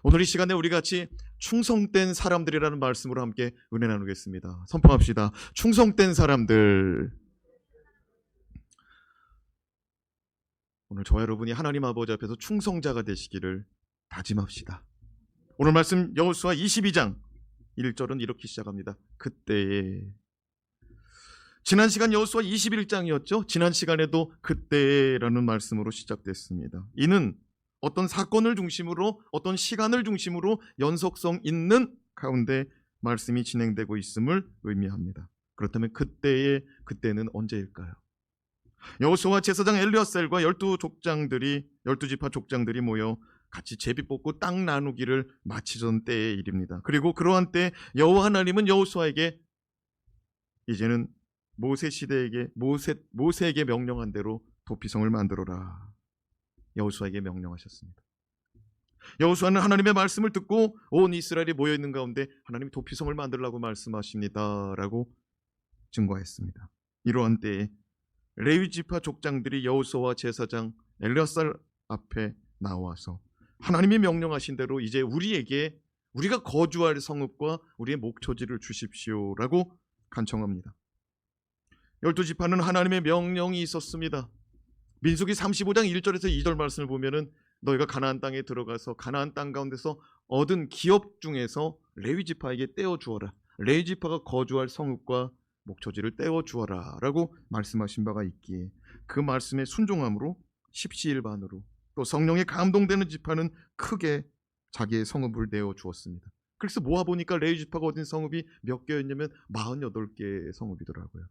오늘 이 시간에 우리 같이 충성된 사람들이라는 말씀으로 함께 은혜 나누겠습니다. 선포합시다. 충성된 사람들. 오늘 저와 여러분이 하나님 아버지 앞에서 충성자가 되시기를 다짐합시다. 오늘 말씀 여호수아 22장 1절은 이렇게 시작합니다. 그때에. 지난 시간 여호수아 21장이었죠. 지난 시간에도 그때라는 말씀으로 시작됐습니다. 이는 어떤 사건을 중심으로, 어떤 시간을 중심으로 연속성 있는 가운데 말씀이 진행되고 있음을 의미합니다. 그렇다면 그때는 언제일까요? 여호수아 제사장 엘리야셀과 12지파 족장들이 모여 같이 제비 뽑고 땅 나누기를 마치던 때의 일입니다. 그리고 그러한 때 여호와 하나님은 여호수아에게 이제는 모세에게 명령한 대로 도피성을 만들어라. 여호수아에게 명령하셨습니다. 여호수아는 하나님의 말씀을 듣고 온 이스라엘이 모여 있는 가운데 하나님이 도피성을 만들라고 말씀하십니다라고 증거했습니다. 이러한 때에 레위 지파 족장들이 여호수아와 제사장 엘리야살 앞에 나와서 하나님이 명령하신 대로 이제 우리가 거주할 성읍과 우리의 목초지를 주십시오라고 간청합니다. 12지파는 하나님의 명령이 있었습니다. 민수기 35장 1절에서 2절 말씀을 보면은 너희가 가나안 땅에 들어가서 가나안 땅 가운데서 얻은 기업 중에서 레위 지파에게 떼어 주어라. 레위 지파가 거주할 성읍과 목초지를 떼어 주어라 라고 말씀하신 바가 있기에 그 말씀에 순종함으로 십시일반으로 또 성령에 감동되는 지파는 크게 자기의 성읍을 내어 주었습니다. 그래서 모아보니까 레위 지파가 얻은 성읍이 몇 개였냐면 48개의 성읍이더라고요.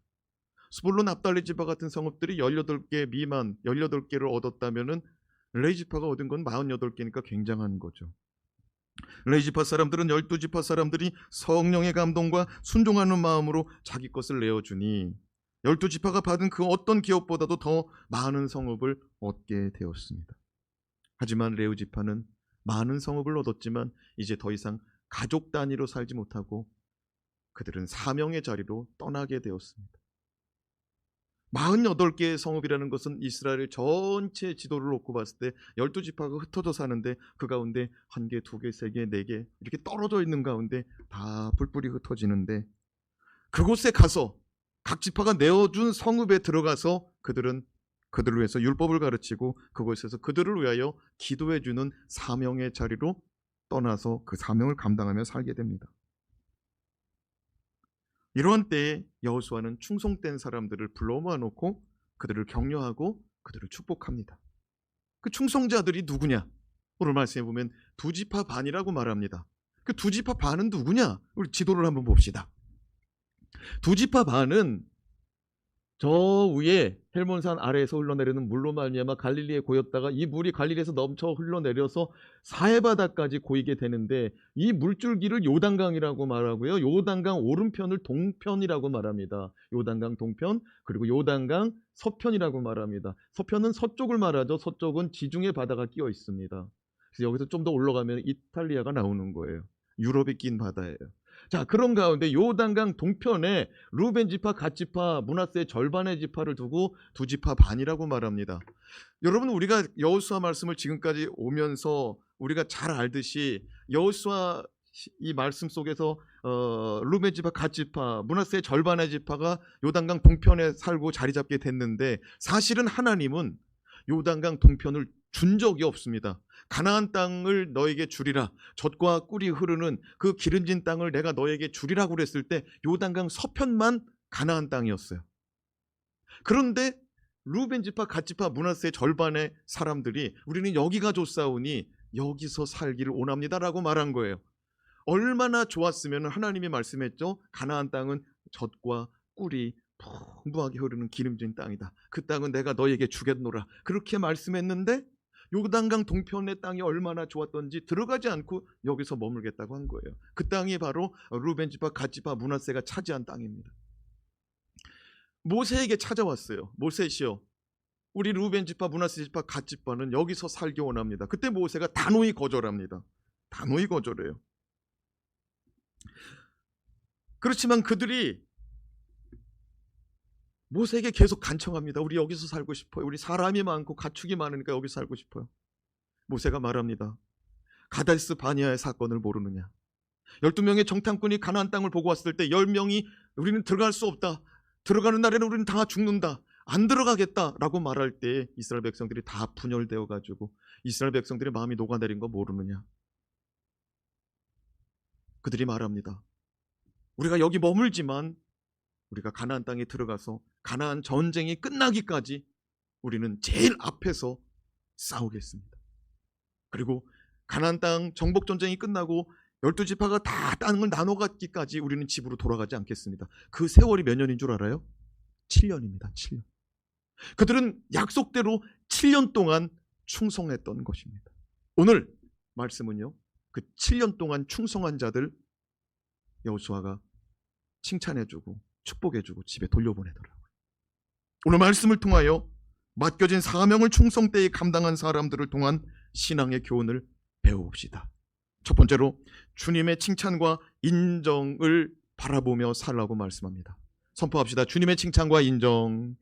스불론 납달리 지파 같은 성읍들이 18개 미만 18개를 얻었다면은 레위 지파가 얻은 건 48개니까 굉장한 거죠. 레위 지파 사람들은 12지파 사람들이 성령의 감동과 순종하는 마음으로 자기 것을 내어주니 12지파가 받은 그 어떤 기업보다도 더 많은 성읍을 얻게 되었습니다. 하지만 레위 지파는 많은 성읍을 얻었지만 이제 더 이상 가족 단위로 살지 못하고 그들은 사명의 자리로 떠나게 되었습니다. 48개의 성읍이라는 것은 이스라엘 전체 지도를 놓고 봤을 때 12지파가 흩어져 사는데 그 가운데 1개, 2개, 3개, 4개 이렇게 떨어져 있는 가운데 다 뿔뿔이 흩어지는데 그곳에 가서 각 지파가 내어준 성읍에 들어가서 그들을 위해서 율법을 가르치고 그곳에서 그들을 위하여 기도해주는 사명의 자리로 떠나서 그 사명을 감당하며 살게 됩니다. 이러한 때에 여호수아는 충성된 사람들을 불러 모아놓고 그들을 격려하고 그들을 축복합니다. 그 충성자들이 누구냐? 오늘 말씀해 보면 2지파 반이라고 말합니다. 그 2지파 반은 누구냐? 우리 지도를 한번 봅시다. 2지파 반은 저 위에 헬몬산 아래에서 흘러내리는 물로 말미암아 갈릴리에 고였다가 이 물이 갈릴리에서 넘쳐 흘러내려서 사해바다까지 고이게 되는데 이 물줄기를 요단강이라고 말하고요. 요단강 오른편을 동편이라고 말합니다. 요단강 동편 그리고 요단강 서편이라고 말합니다. 서편은 서쪽을 말하죠. 서쪽은 지중해 바다가 끼어 있습니다. 그래서 여기서 좀 더 올라가면 이탈리아가 나오는 거예요. 유럽이 낀 바다예요. 자, 그런 가운데 요단강 동편에 루벤 지파, 갓 지파, 므낫세의 절반의 지파를 두고 2지파 반이라고 말합니다. 여러분, 우리가 여호수아 말씀을 지금까지 오면서 우리가 잘 알듯이 여호수아 이 말씀 속에서 루벤 지파, 갓 지파, 므낫세의 절반의 지파가 요단강 동편에 살고 자리 잡게 됐는데 사실은 하나님은 요단강 동편을 준 적이 없습니다. 가나안 땅을 너에게 주리라. 젖과 꿀이 흐르는 그 기름진 땅을 내가 너에게 주리라고 그랬을 때 요단강 서편만 가나안 땅이었어요. 그런데 루벤 지파, 갓 지파, 므낫세의 절반의 사람들이 우리는 여기가 좋사오니 여기서 살기를 원합니다라고 말한 거예요. 얼마나 좋았으면 하나님이 말씀했죠. 가나안 땅은 젖과 꿀이 풍부하게 흐르는 기름진 땅이다. 그 땅은 내가 너에게 주겠노라. 그렇게 말씀했는데 요단강 동편의 땅이 얼마나 좋았던지 들어가지 않고 여기서 머물겠다고 한 거예요. 그 땅이 바로 루벤 지파, 갓 지파, 므낫세가 차지한 땅입니다. 모세에게 찾아왔어요. 모세시여, 우리 루벤 지파, 므낫세 지파, 갓 지파는 여기서 살기 원합니다. 그때 모세가 단호히 거절합니다. 단호히 거절해요. 그렇지만 그들이 모세에게 계속 간청합니다. 우리 여기서 살고 싶어요. 우리 사람이 많고 가축이 많으니까 여기서 살고 싶어요. 모세가 말합니다. 가데스 바니아의 사건을 모르느냐? 12명의 정탐꾼이 가나안 땅을 보고 왔을 때 10명이 우리는 들어갈 수 없다. 들어가는 날에는 우리는 다 죽는다. 안 들어가겠다라고 말할 때 이스라엘 백성들이 다 분열되어 가지고 이스라엘 백성들의 마음이 녹아내린 거 모르느냐? 그들이 말합니다. 우리가 여기 머물지만 우리가 가나안 땅에 들어가서 가나안 전쟁이 끝나기까지 우리는 제일 앞에서 싸우겠습니다. 그리고 가나안 땅 정복 전쟁이 끝나고 12지파가 다 땅을 나눠 갖기까지 우리는 집으로 돌아가지 않겠습니다. 그 세월이 몇 년인 줄 알아요? 7년입니다. 7년. 그들은 약속대로 7년 동안 충성했던 것입니다. 오늘 말씀은요, 그 7년 동안 충성한 자들 여호수아가 칭찬해주고 축복해주고 집에 돌려보내더라고요. 오늘 말씀을 통하여 맡겨진 사명을 충성되이 감당한 사람들을 통한 신앙의 교훈을 배워봅시다. 첫 번째로 주님의 칭찬과 인정을 바라보며 살라고 말씀합니다. 선포합시다. 주님의 칭찬과 인정.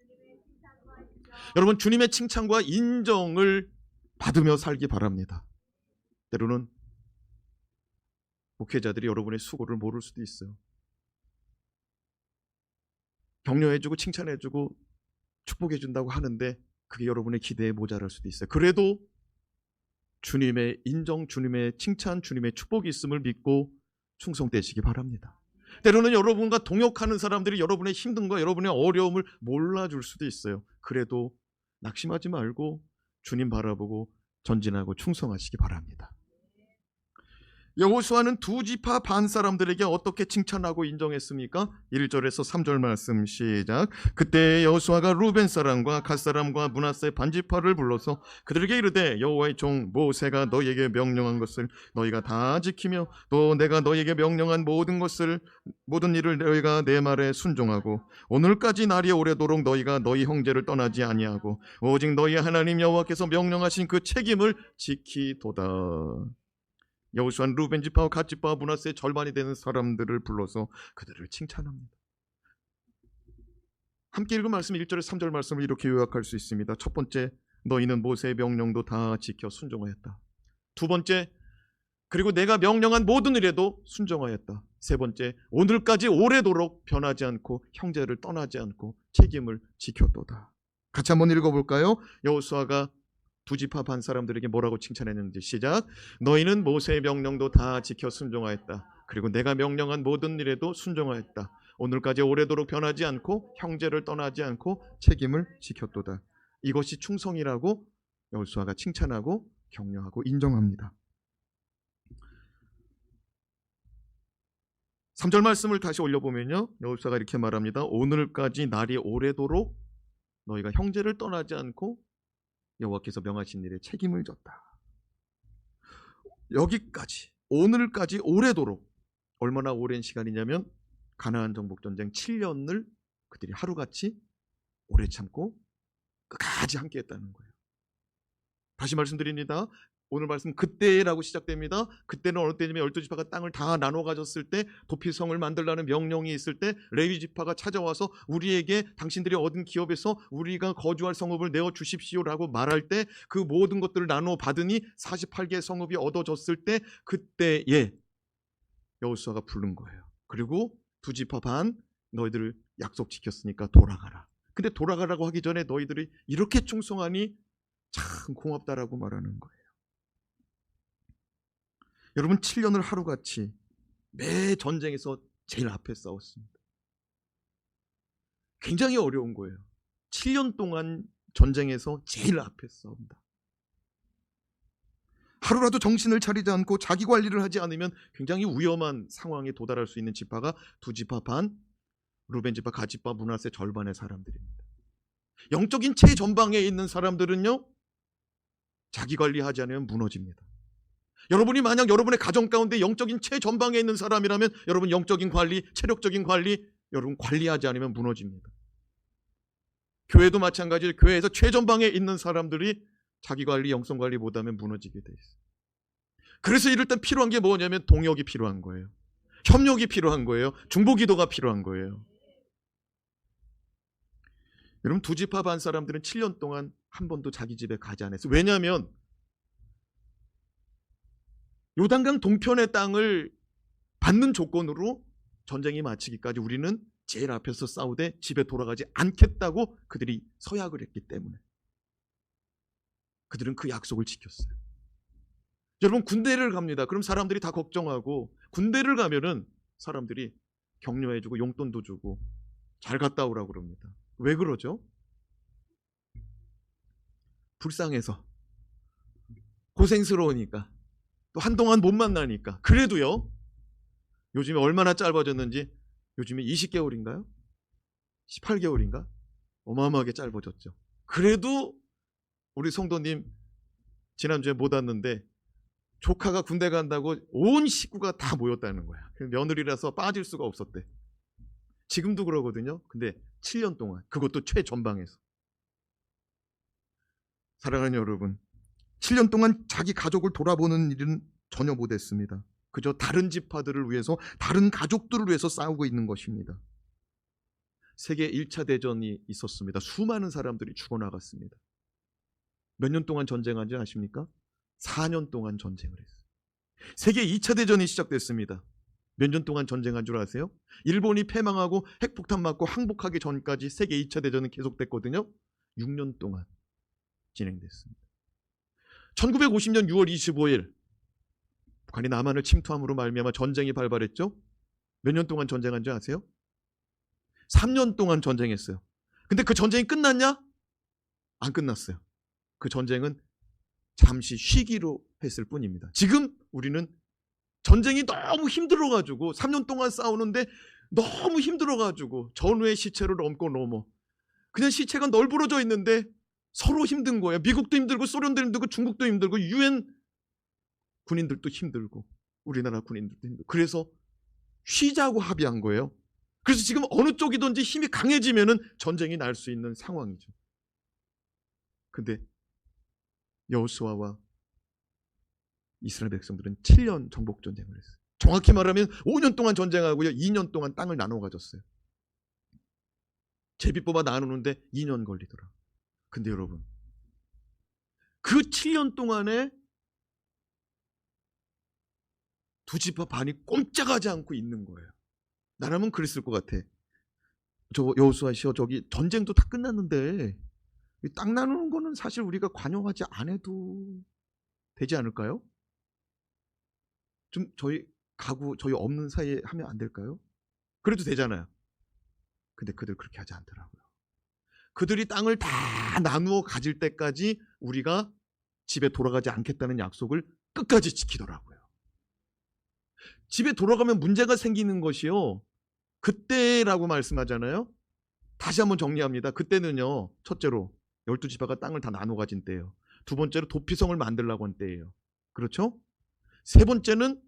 여러분, 주님의 칭찬과 인정을 받으며 살기 바랍니다. 때로는 목회자들이 여러분의 수고를 모를 수도 있어요. 격려해주고 칭찬해주고 축복해준다고 하는데 그게 여러분의 기대에 모자랄 수도 있어요. 그래도 주님의 인정, 주님의 칭찬, 주님의 축복이 있음을 믿고 충성되시기 바랍니다. 때로는 여러분과 동역하는 사람들이 여러분의 힘든 거, 여러분의 어려움을 몰라줄 수도 있어요. 그래도 낙심하지 말고 주님 바라보고 전진하고 충성하시기 바랍니다. 여호수아는 두 지파 반 사람들에게 어떻게 칭찬하고 인정했습니까? 1절에서 3절 말씀 시작. 그때 여호수아가 루벤 사람과 갓 사람과 므낫세 반 지파를 불러서 그들에게 이르되 여호와의 종 모세가 너희에게 명령한 것을 너희가 다 지키며 또 내가 너희에게 명령한 모든 일을 너희가 내 말에 순종하고 오늘까지 날이 오래도록 너희가 너희 형제를 떠나지 아니하고 오직 너희 하나님 여호와께서 명령하신 그 책임을 지키도다. 여호수아는 루벤 지파와 갓 지파와 므낫세의 절반이 되는 사람들을 불러서 그들을 칭찬합니다. 함께 읽은 말씀 1절에서 3절 말씀을 이렇게 요약할 수 있습니다. 첫 번째, 너희는 모세의 명령도 다 지켜 순종하였다. 두 번째, 그리고 내가 명령한 모든 일에도 순종하였다. 세 번째, 오늘까지 오래도록 변하지 않고 형제를 떠나지 않고 책임을 지켰도다. 같이 한번 읽어볼까요? 여호수아가 두 지파 반 사람들에게 뭐라고 칭찬했는지 시작. 너희는 모세의 명령도 다 지켜 순종하였다. 그리고 내가 명령한 모든 일에도 순종하였다. 오늘까지 오래도록 변하지 않고 형제를 떠나지 않고 책임을 지켰도다. 이것이 충성이라고 여호수아가 칭찬하고 격려하고 인정합니다. 3절 말씀을 다시 올려보면요, 여호수아가 이렇게 말합니다. 오늘까지 날이 오래도록 너희가 형제를 떠나지 않고 여호와께서 명하신 일에 책임을 졌다. 여기까지, 오늘까지 오래도록, 얼마나 오랜 시간이냐면 가나안 정복 전쟁 7년을 그들이 하루같이 오래 참고 끝까지 함께 했다는 거예요. 다시 말씀드립니다. 오늘 말씀 그때라고 시작됩니다. 그때는 어느 때냐면 12지파가 땅을 다 나눠 가졌을 때, 도피성을 만들라는 명령이 있을 때 레위 지파가 찾아와서 우리에게 당신들이 얻은 기업에서 우리가 거주할 성읍을 내어 주십시오라고 말할 때 그 모든 것들을 나눠 받으니 48개의 성읍이 얻어졌을 때 그때에 여호수아가 부른 거예요. 그리고 두 지파 반, 너희들 약속 지켰으니까 돌아가라. 근데 돌아가라고 하기 전에 너희들이 이렇게 충성하니 참 고맙다라고 말하는 거예요. 여러분, 7년을 하루같이 매 전쟁에서 제일 앞에 싸웠습니다. 굉장히 어려운 거예요. 7년 동안 전쟁에서 제일 앞에 싸운다. 하루라도 정신을 차리지 않고 자기 관리를 하지 않으면 굉장히 위험한 상황에 도달할 수 있는 지파가 두 지파 반, 루벤 지파, 갓 지파, 므낫세 절반의 사람들입니다. 영적인 최전방에 있는 사람들은요, 자기 관리하지 않으면 무너집니다. 여러분이 만약 여러분의 가정 가운데 영적인 최전방에 있는 사람이라면 여러분 영적인 관리, 체력적인 관리, 여러분 관리하지 않으면 무너집니다. 교회도 마찬가지로 교회에서 최전방에 있는 사람들이 자기 관리, 영성 관리 못하면 무너지게 돼 있어요. 그래서 이럴 땐 필요한 게 뭐냐면 동역이 필요한 거예요. 협력이 필요한 거예요. 중보기도가 필요한 거예요. 여러분, 두 지파 반 사람들은 7년 동안 한 번도 자기 집에 가지 않았어요. 왜냐하면 요단강 동편의 땅을 받는 조건으로 전쟁이 마치기까지 우리는 제일 앞에서 싸우되 집에 돌아가지 않겠다고 그들이 서약을 했기 때문에 그들은 그 약속을 지켰어요. 여러분, 군대를 갑니다. 그럼 사람들이 다 걱정하고, 군대를 가면은 사람들이 격려해주고 용돈도 주고 잘 갔다 오라고 그럽니다. 왜 그러죠? 불쌍해서, 고생스러우니까, 또 한동안 못 만나니까. 그래도요, 요즘에 얼마나 짧아졌는지, 요즘에 20개월인가요? 18개월인가? 어마어마하게 짧아졌죠. 그래도 우리 성도님 지난주에 못 왔는데 조카가 군대 간다고 온 식구가 다 모였다는 거야. 며느리라서 빠질 수가 없었대. 지금도 그러거든요. 근데 7년 동안, 그것도 최전방에서. 사랑하는 여러분, 7년 동안 자기 가족을 돌아보는 일은 전혀 못했습니다. 그저 다른 지파들을 위해서, 다른 가족들을 위해서 싸우고 있는 것입니다. 세계 1차 대전이 있었습니다. 수많은 사람들이 죽어나갔습니다. 몇 년 동안 전쟁한지 아십니까? 4년 동안 전쟁을 했어요. 세계 2차 대전이 시작됐습니다. 몇 년 동안 전쟁한 줄 아세요? 일본이 패망하고 핵폭탄 맞고 항복하기 전까지 세계 2차 대전은 계속됐거든요. 6년 동안 진행됐습니다. 1950년 6월 25일 북한이 남한을 침투함으로 말미암아 전쟁이 발발했죠. 몇 년 동안 전쟁한 줄 아세요? 3년 동안 전쟁했어요. 근데 그 전쟁이 끝났냐? 안 끝났어요. 그 전쟁은 잠시 쉬기로 했을 뿐입니다. 지금 우리는 전쟁이 너무 힘들어가지고 3년 동안 싸우는데 너무 힘들어가지고 전후의 시체를 넘고 넘어 그냥 시체가 널브러져 있는데 서로 힘든 거예요. 미국도 힘들고 소련도 힘들고 중국도 힘들고 유엔 군인들도 힘들고 우리나라 군인들도 힘들고 그래서 쉬자고 합의한 거예요. 그래서 지금 어느 쪽이든지 힘이 강해지면은 전쟁이 날 수 있는 상황이죠. 근데 여호수아와 이스라엘 백성들은 7년 정복 전쟁을 했어요. 정확히 말하면 5년 동안 전쟁하고요, 2년 동안 땅을 나눠 가졌어요. 제비 뽑아 나누는데 2년 걸리더라. 근데 여러분, 그 7년 동안에 두 지파 반이 꼼짝하지 않고 있는 거예요. 나라면 그랬을 것 같아. 저 여호수아 씨여, 저기 전쟁도 다 끝났는데 땅 나누는 거는 사실 우리가 관여하지 않아도 되지 않을까요? 좀 저희 가구 저희 없는 사이에 하면 안 될까요? 그래도 되잖아요. 근데 그들 그렇게 하지 않더라고요. 그들이 땅을 다 나누어 가질 때까지 우리가 집에 돌아가지 않겠다는 약속을 끝까지 지키더라고요. 집에 돌아가면 문제가 생기는 것이요, 그때라고 말씀하잖아요. 다시 한번 정리합니다. 그때는요, 첫째로 12지파가 땅을 다 나눠 가진 때예요. 두 번째로 도피성을 만들려고 한 때예요. 그렇죠? 세 번째는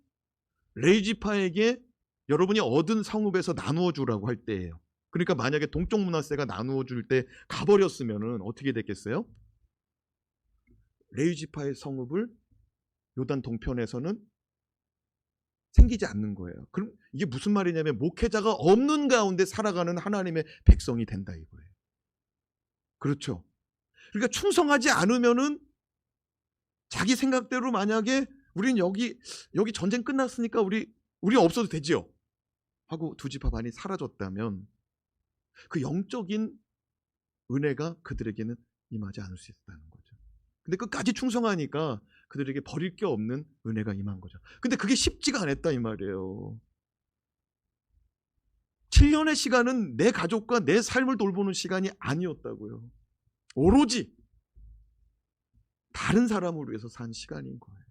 레위지파에게 여러분이 얻은 성읍에서 나누어 주라고 할 때예요. 그러니까 만약에 동쪽 므낫세가 나누어 줄 때 가버렸으면 어떻게 됐겠어요? 레위지파의 성읍을 요단 동편에서는 생기지 않는 거예요. 그럼 이게 무슨 말이냐면 목회자가 없는 가운데 살아가는 하나님의 백성이 된다 이거예요. 그렇죠? 그러니까 충성하지 않으면은 자기 생각대로 만약에 우리는 여기 전쟁 끝났으니까 우리 없어도 되지요 하고 두 지파 반이 사라졌다면 그 영적인 은혜가 그들에게는 임하지 않을 수 있다는 거죠. 근데 끝까지 충성하니까 그들에게 버릴 게 없는 은혜가 임한 거죠. 근데 그게 쉽지가 않았다 이 말이에요. 7년의 시간은 내 가족과 내 삶을 돌보는 시간이 아니었다고요. 오로지 다른 사람을 위해서 산 시간인 거예요.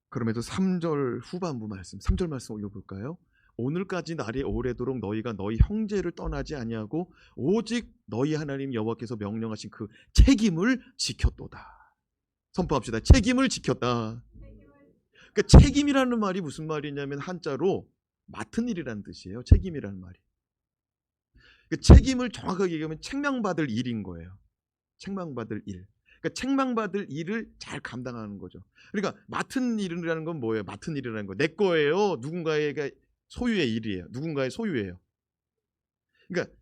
그럼에도 3절 후반부 말씀, 3절 말씀 읽어볼까요? 오늘까지 날이 오래도록 너희가 너희 형제를 떠나지 아니하고 오직 너희 하나님 여호와께서 명령하신 그 책임을 지켰도다. 선포합시다. 책임을 지켰다. 그러니까 책임이라는 말이 무슨 말이냐면 한자로 맡은 일이라는 뜻이에요. 책임이라는 말이. 그 책임을 정확하게 얘기하면 책망받을 일인 거예요. 책망받을 일. 그러니까 책망받을 일을 잘 감당하는 거죠. 그러니까 맡은 일이라는 건 뭐예요? 맡은 일이라는 거. 내 거예요. 누군가의 소유의 일이에요. 누군가의 소유예요. 그러니까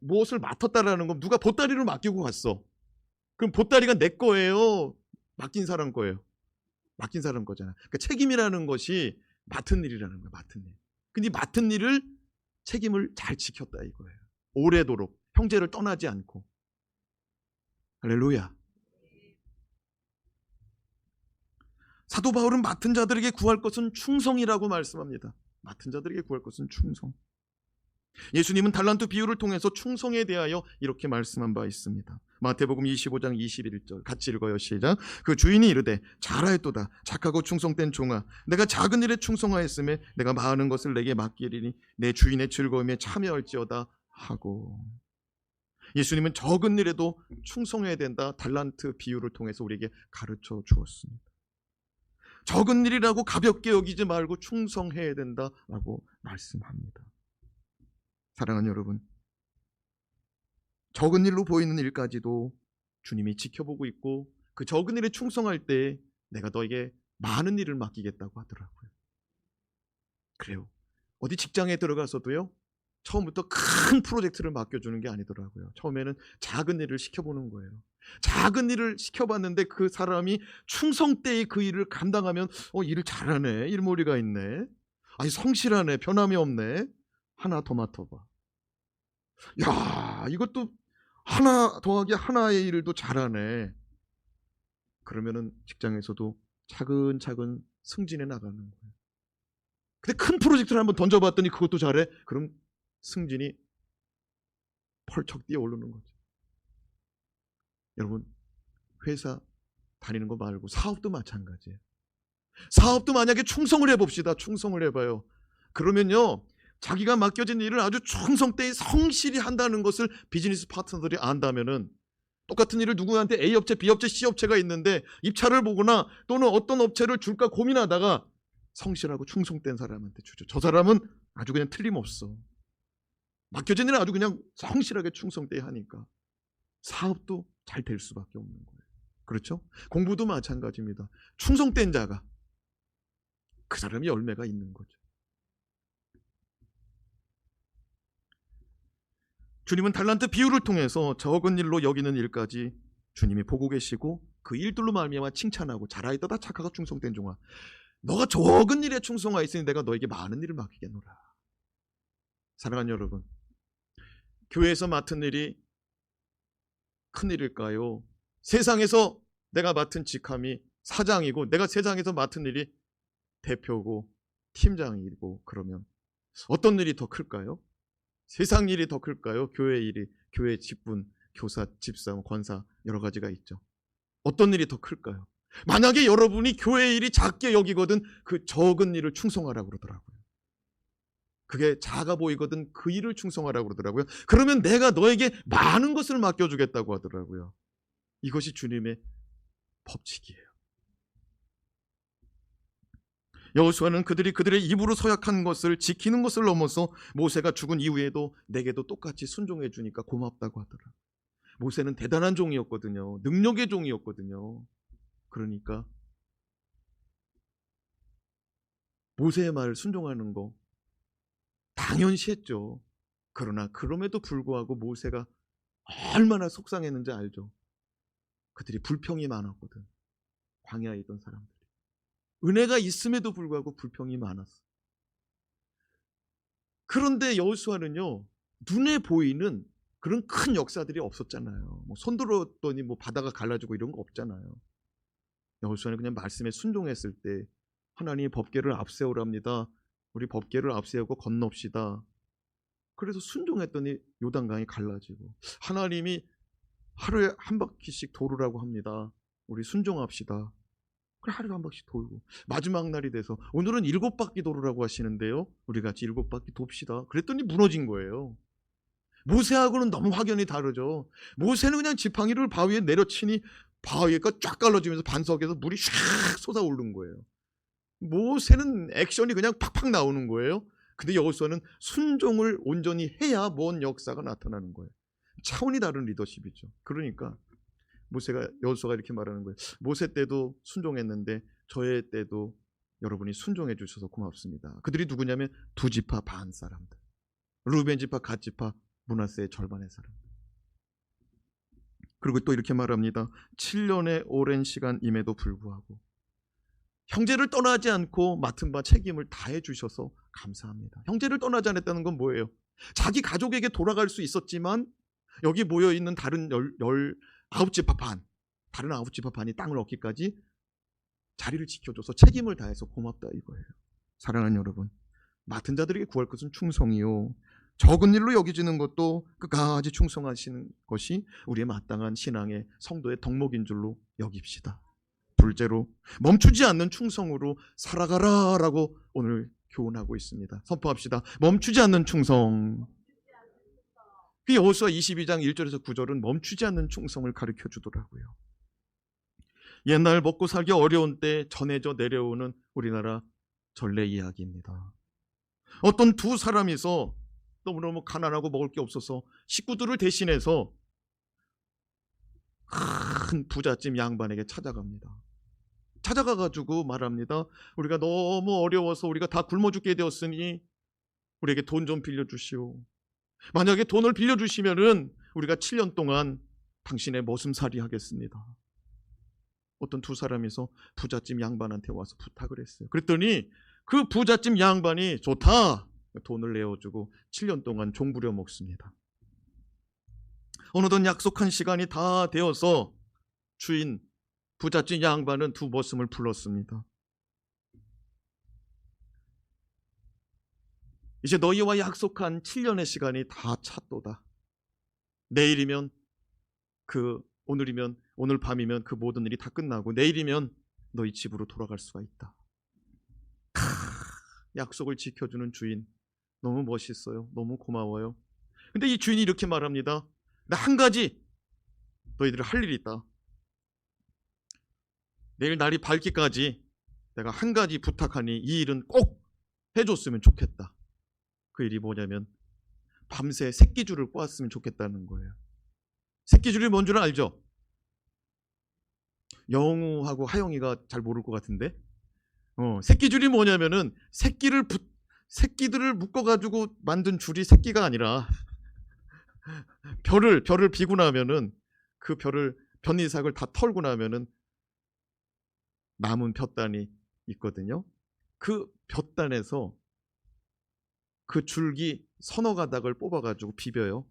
무엇을 맡았다라는 건 누가 보따리를 맡기고 갔어. 그럼 보따리가 내 거예요. 맡긴 사람 거예요. 맡긴 사람 거잖아. 그러니까 책임이라는 것이 맡은 일이라는 거야. 맡은 일. 근데 맡은 일을 책임을 잘 지켰다 이거예요. 오래도록 형제를 떠나지 않고. 할렐루야. 사도 바울은 맡은 자들에게 구할 것은 충성이라고 말씀합니다. 맡은 자들에게 구할 것은 충성. 예수님은 달란트 비유를 통해서 충성에 대하여 이렇게 말씀한 바 있습니다. 마태복음 25장 21절 같이 읽어요. 시작. 그 주인이 이르되 잘하였도다 착하고 충성된 종아 내가 작은 일에 충성하였음에 내가 많은 것을 내게 맡기리니 내 주인의 즐거움에 참여할지어다 하고. 예수님은 적은 일에도 충성해야 된다 달란트 비유를 통해서 우리에게 가르쳐 주었습니다. 적은 일이라고 가볍게 여기지 말고 충성해야 된다라고 말씀합니다. 사랑하는 여러분, 적은 일로 보이는 일까지도 주님이 지켜보고 있고 그 적은 일에 충성할 때 내가 너에게 많은 일을 맡기겠다고 하더라고요. 그래요. 어디 직장에 들어가서도요, 처음부터 큰 프로젝트를 맡겨주는 게 아니더라고요. 처음에는 작은 일을 시켜보는 거예요. 작은 일을 시켜봤는데 그 사람이 충성되이 그 일을 감당하면 일을 잘하네, 일머리가 있네, 아니 성실하네, 변함이 없네, 하나 더 맡아봐. 야, 이것도 하나 더하기 하나의 일도 잘하네. 그러면은 직장에서도 차근차근 승진해 나가는 거예요. 근데 큰 프로젝트를 한번 던져봤더니 그것도 잘해. 그럼 승진이 펄쩍 뛰어오르는 거죠. 여러분, 회사 다니는 거 말고 사업도 마찬가지예요. 사업도 만약에 충성을 해봅시다. 충성을 해봐요. 그러면요, 자기가 맡겨진 일을 아주 충성되이 성실히 한다는 것을 비즈니스 파트너들이 안다면은, 똑같은 일을 누구한테 A업체, B업체, C업체가 있는데 입찰을 보거나 또는 어떤 업체를 줄까 고민하다가 성실하고 충성된 사람한테 주죠. 저 사람은 아주 그냥 틀림없어. 맡겨진 일은 아주 그냥 성실하게 충성되이 하니까 사업도 잘 될 수밖에 없는 거예요. 그렇죠? 공부도 마찬가지입니다. 충성된 자가 그 사람이 열매가 있는 거죠. 주님은 달란트 비유를 통해서 적은 일로 여기는 일까지 주님이 보고 계시고 그 일들로 말미암아 칭찬하고 잘하였도다 착하고 충성된 종아 너가 적은 일에 충성하였으니 내가 너에게 많은 일을 맡기겠노라. 사랑하는 여러분, 교회에서 맡은 일이 큰 일일까요? 세상에서 내가 맡은 직함이 사장이고 내가 세상에서 맡은 일이 대표고 팀장이고 그러면 어떤 일이 더 클까요? 세상 일이 더 클까요? 교회 일이, 교회 직분, 교사, 집사, 권사 여러 가지가 있죠. 어떤 일이 더 클까요? 만약에 여러분이 교회 일이 작게 여기거든 그 적은 일을 충성하라고 그러더라고요. 그게 작아 보이거든 그 일을 충성하라고 그러더라고요. 그러면 내가 너에게 많은 것을 맡겨주겠다고 하더라고요. 이것이 주님의 법칙이에요. 여호수아는 그들의 입으로 서약한 것을 지키는 것을 넘어서 모세가 죽은 이후에도 내게도 똑같이 순종해 주니까 고맙다고 하더라. 모세는 대단한 종이었거든요. 능력의 종이었거든요. 그러니까 모세의 말을 순종하는 거 당연시 했죠. 그러나 그럼에도 불구하고 모세가 얼마나 속상했는지 알죠. 그들이 불평이 많았거든. 광야에 있던 사람들이. 은혜가 있음에도 불구하고 불평이 많았어. 그런데 여호수아는요, 눈에 보이는 그런 큰 역사들이 없었잖아요. 뭐 손들었더니 뭐 바다가 갈라지고 이런 거 없잖아요. 여호수아는 그냥 말씀에 순종했을 때 하나님이 법궤를 앞세우랍니다. 우리 법궤를 앞세우고 건넙시다. 그래서 순종했더니 요단강이 갈라지고 하나님이 하루에 한 바퀴씩 도르라고 합니다. 우리 순종합시다. 하루에 한 바퀴씩 돌고 마지막 날이 돼서 오늘은 7바퀴 도르라고 하시는데요. 우리 같이 7바퀴 돕시다. 그랬더니 무너진 거예요. 모세하고는 너무 확연히 다르죠. 모세는 그냥 지팡이를 바위에 내려치니 바위가 쫙 갈라지면서 반석에서 물이 샥 솟아오르는 거예요. 모세는 액션이 그냥 팍팍 나오는 거예요. 근데 여호수아는 순종을 온전히 해야 뭔 역사가 나타나는 거예요. 차원이 다른 리더십이죠. 그러니까 여호수아가 이렇게 말하는 거예요. 모세 때도 순종했는데 저의 때도 여러분이 순종해 주셔서 고맙습니다. 그들이 누구냐면 두 지파 반 사람들, 루벤 지파, 갓 지파, 므낫세의 절반의 사람. 그리고 또 이렇게 말합니다. 7년의 오랜 시간임에도 불구하고 형제를 떠나지 않고 맡은 바 책임을 다해 주셔서 감사합니다. 형제를 떠나지 않았다는 건 뭐예요? 자기 가족에게 돌아갈 수 있었지만 여기 모여있는 다른 19집합 반, 다른 9집합 반이 땅을 얻기까지 자리를 지켜줘서 책임을 다해서 고맙다 이거예요. 사랑하는 여러분, 맡은 자들에게 구할 것은 충성이요, 적은 일로 여기지는 것도 끝까지 충성하시는 것이 우리의 마땅한 신앙의 성도의 덕목인 줄로 여깁시다. 둘째로, 멈추지 않는 충성으로 살아가라라고 오늘 교훈하고 있습니다. 선포합시다. 멈추지 않는 충성. 그 여호수아 22장 1절에서 9절은 멈추지 않는 충성을 가르쳐 주더라고요. 옛날 먹고 살기 어려운 때 전해져 내려오는 우리나라 전래 이야기입니다. 어떤 두 사람이서 너무너무 가난하고 먹을 게 없어서 식구들을 대신해서 큰 부잣집 양반에게 찾아갑니다. 찾아가가지고 말합니다. 우리가 너무 어려워서 우리가 다 굶어 죽게 되었으니 우리에게 돈 좀 빌려주시오. 만약에 돈을 빌려주시면은 우리가 7년 동안 당신의 머슴살이 하겠습니다. 어떤 두 사람이서 부잣집 양반한테 와서 부탁을 했어요. 그랬더니 그 부잣집 양반이 좋다, 돈을 내어주고 7년 동안 종부려 먹습니다. 어느덧 약속한 시간이 다 되어서 주인 부잣집 양반은 두 머슴을 불렀습니다. 이제 너희와 약속한 7년의 시간이 다 찼도다. 내일이면 오늘 밤이면 그 모든 일이 다 끝나고 내일이면 너희 집으로 돌아갈 수가 있다. 약속을 지켜주는 주인, 너무 멋있어요. 너무 고마워요. 근데 이 주인이 이렇게 말합니다. 나 한 가지 너희들 할 일이 있다. 내일 날이 밝기까지 내가 한 가지 부탁하니 이 일은 꼭 해줬으면 좋겠다. 그 일이 뭐냐면 밤새 새끼줄을 꼬았으면 좋겠다는 거예요. 새끼줄이 뭔 줄 알죠? 영우하고 하영이가 잘 모를 것 같은데, 새끼줄이 뭐냐면은 새끼들을 묶어가지고 만든 줄이 새끼가 아니라 별을 비고 나면은 그 변이삭을 다 털고 나면은 남은 볕단이 있거든요. 그 볕단에서 그 줄기 서너 가닥을 뽑아가지고 비벼요.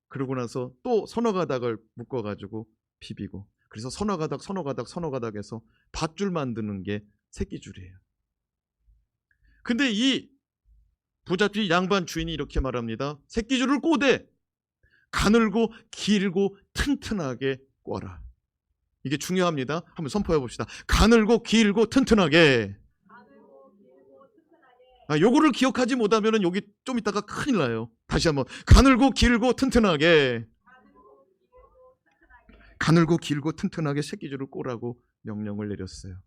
그러고 나서 또 서너 가닥을 묶어가지고 비비고, 그래서 서너 가닥에서 밧줄 만드는 게 새끼줄이에요. 근데 이 부잣집 양반 주인이 이렇게 말합니다. 새끼줄을 꼬되 가늘고 길고 튼튼하게 꿔라. 이게 중요합니다. 한번 선포해 봅시다. 가늘고 길고 튼튼하게. 요거를 기억하지 못하면 여기 좀 있다가 큰일 나요. 다시 한번. 가늘고 길고 튼튼하게. 가늘고 길고 튼튼하게 새끼줄을 꼬라고 명령을 내렸어요.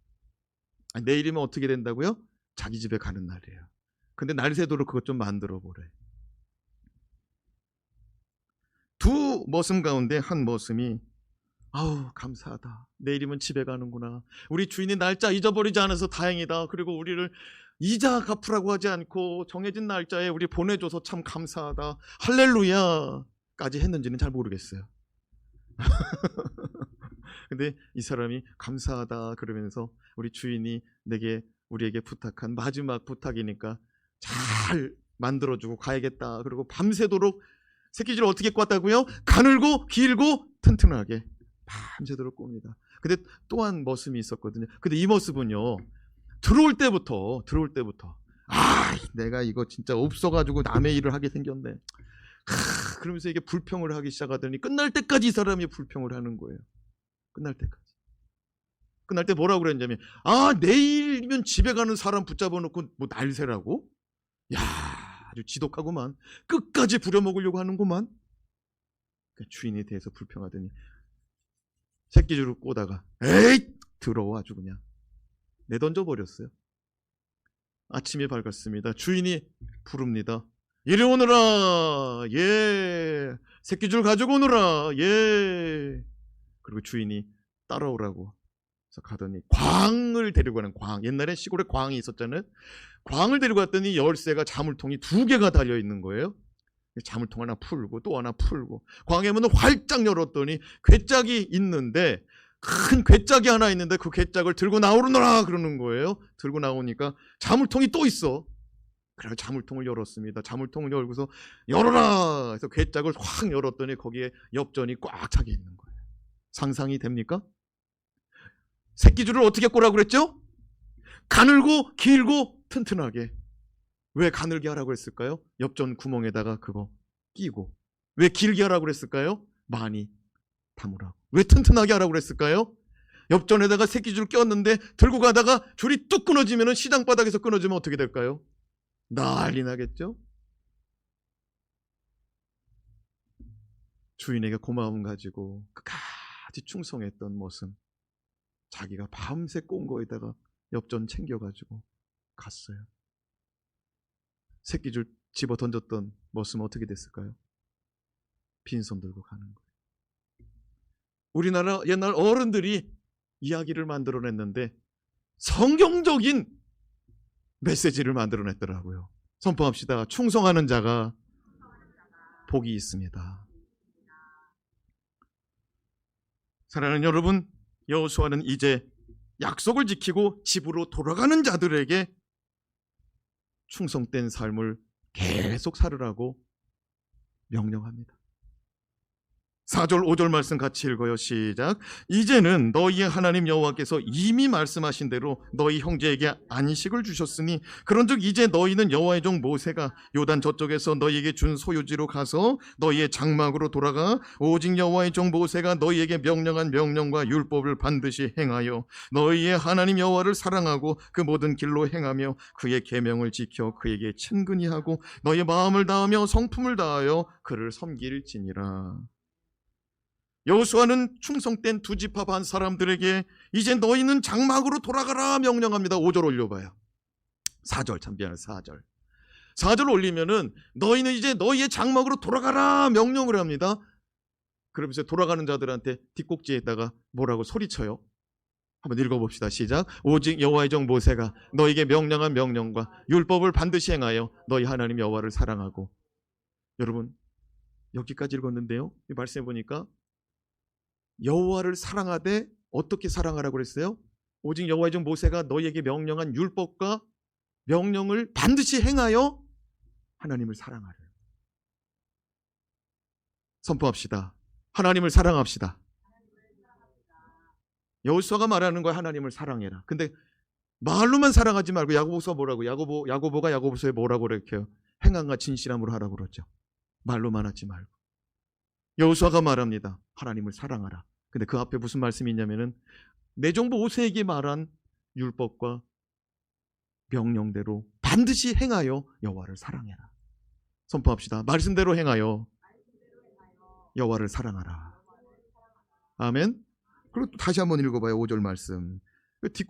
내일이면 어떻게 된다고요? 자기 집에 가는 날이에요. 근데 날 새도록 그것 좀 만들어 보래. 두 머슴 가운데 한 머슴이 아우 감사하다. 내일이면 집에 가는구나. 우리 주인이 날짜 잊어버리지 않아서 다행이다. 그리고 우리를 이자 갚으라고 하지 않고 정해진 날짜에 우리 보내줘서 참 감사하다. 할렐루야까지 했는지는 잘 모르겠어요. 근데 이 사람이 감사하다 그러면서 우리 주인이 우리에게 부탁한 마지막 부탁이니까 잘 만들어주고 가야겠다. 그리고 밤새도록 새끼줄을 어떻게 꽂다고요? 가늘고 길고 튼튼하게 밤새도록 꼽니다. 근데 또한 머슴이 있었거든요. 근데 이 머슴은요, 들어올 때부터 내가 이거 진짜 없어가지고 남의 일을 하게 생겼네. 그러면서 이게 불평을 하기 시작하더니 끝날 때까지 이 사람이 불평을 하는 거예요. 끝날 때까지. 끝날 때 뭐라고 그랬냐면, 내일이면 집에 가는 사람 붙잡아 놓고 뭐 날새라고? 야, 아주 지독하구만. 끝까지 부려먹으려고 하는구만. 주인에 대해서 불평하더니 새끼줄을 꼬다가 에이 더러워 아주 그냥 내던져 버렸어요. 아침이 밝았습니다. 주인이 부릅니다. 이리 오너라. 예. 새끼줄 가지고 오너라. 예. 그리고 주인이 따라오라고 해서 가더니 광을 데리고 가는 광. 옛날에 시골에 광이 있었잖아요. 광을 데리고 갔더니 열쇠가 자물통이 2개가 달려 있는 거예요. 자물통 하나 풀고 또 하나 풀고 광야문을 활짝 열었더니 괴짝이 있는데, 큰 괴짝이 하나 있는데 그 괴짝을 들고 나오느라 그러는 거예요. 들고 나오니까 자물통이 또 있어. 그래서 자물통을 열었습니다. 자물통을 열고서 열어라 해서 괴짝을 확 열었더니 거기에 엽전이 꽉 차게 있는 거예요. 상상이 됩니까? 새끼줄을 어떻게 꼬라고 그랬죠? 가늘고 길고 튼튼하게. 왜 가늘게 하라고 했을까요? 엽전 구멍에다가 그거 끼고. 왜 길게 하라고 그랬을까요? 많이 담으라고. 왜 튼튼하게 하라고 그랬을까요? 엽전에다가 새끼줄 꼈는데 들고 가다가 줄이 뚝 끊어지면, 시장 바닥에서 끊어지면 어떻게 될까요? 난리 나겠죠? 주인에게 고마움 가지고 끝까지 충성했던 모습, 자기가 밤새 꼰 거에다가 엽전 챙겨가지고 갔어요. 새끼줄 집어 던졌던 모습은 어떻게 됐을까요? 빈손 들고 가는 거예요. 우리나라 옛날 어른들이 이야기를 만들어냈는데 성경적인 메시지를 만들어냈더라고요. 선포합시다. 충성하는 자가 복이 있습니다. 사랑하는 여러분, 여호수아는 이제 약속을 지키고 집으로 돌아가는 자들에게 충성된 삶을 계속 살으라고 명령합니다. 4절 5절 말씀 같이 읽어요. 시작. 이제는 너희의 하나님 여호와께서 이미 말씀하신 대로 너희 형제에게 안식을 주셨으니 그런즉 이제 너희는 여호와의 종 모세가 요단 저쪽에서 너희에게 준 소유지로 가서 너희의 장막으로 돌아가 오직 여호와의 종 모세가 너희에게 명령한 명령과 율법을 반드시 행하여 너희의 하나님 여호와를 사랑하고 그 모든 길로 행하며 그의 계명을 지켜 그에게 친근히 하고 너희의 마음을 다하며 성품을 다하여 그를 섬길지니라. 여호수아는 충성된 두 지파 반 사람들에게 이제 너희는 장막으로 돌아가라 명령합니다. 5절 올려봐요. 4절 참 미안해. 4절 올리면은 너희는 이제 너희의 장막으로 돌아가라 명령을 합니다. 그러면서 돌아가는 자들한테 뒷꼭지에다가 뭐라고 소리쳐요. 한번 읽어봅시다. 시작. 오직 여호와의 종 모세가 너희에게 명령한 명령과 율법을 반드시 행하여 너희 하나님 여호와를 사랑하고. 여러분 여기까지 읽었는데요, 이 말씀해 보니까 여호와를 사랑하되 어떻게 사랑하라고 그랬어요? 오직 여호와의 종 모세가 너희에게 명령한 율법과 명령을 반드시 행하여 하나님을 사랑하래요. 선포합시다. 하나님을 사랑합시다. 여호수아가 말하는 거야. 하나님을 사랑해라. 근데 말로만 사랑하지 말고, 야고보서 뭐라고? 야고보가 야고보서에 뭐라고 그랬어요? 행함과 진실함으로 하라고 그러죠. 말로만 하지 말고. 여호수아가 말합니다. 하나님을 사랑하라. 근데 그 앞에 무슨 말씀이 있냐면은 내 종 모세에게 말한 율법과 명령대로 반드시 행하여 여호와를 사랑해라. 선포합시다. 말씀대로 행하여 여호와를 사랑하라. 아멘. 그리고 또 다시 한번 읽어봐요. 5절 말씀.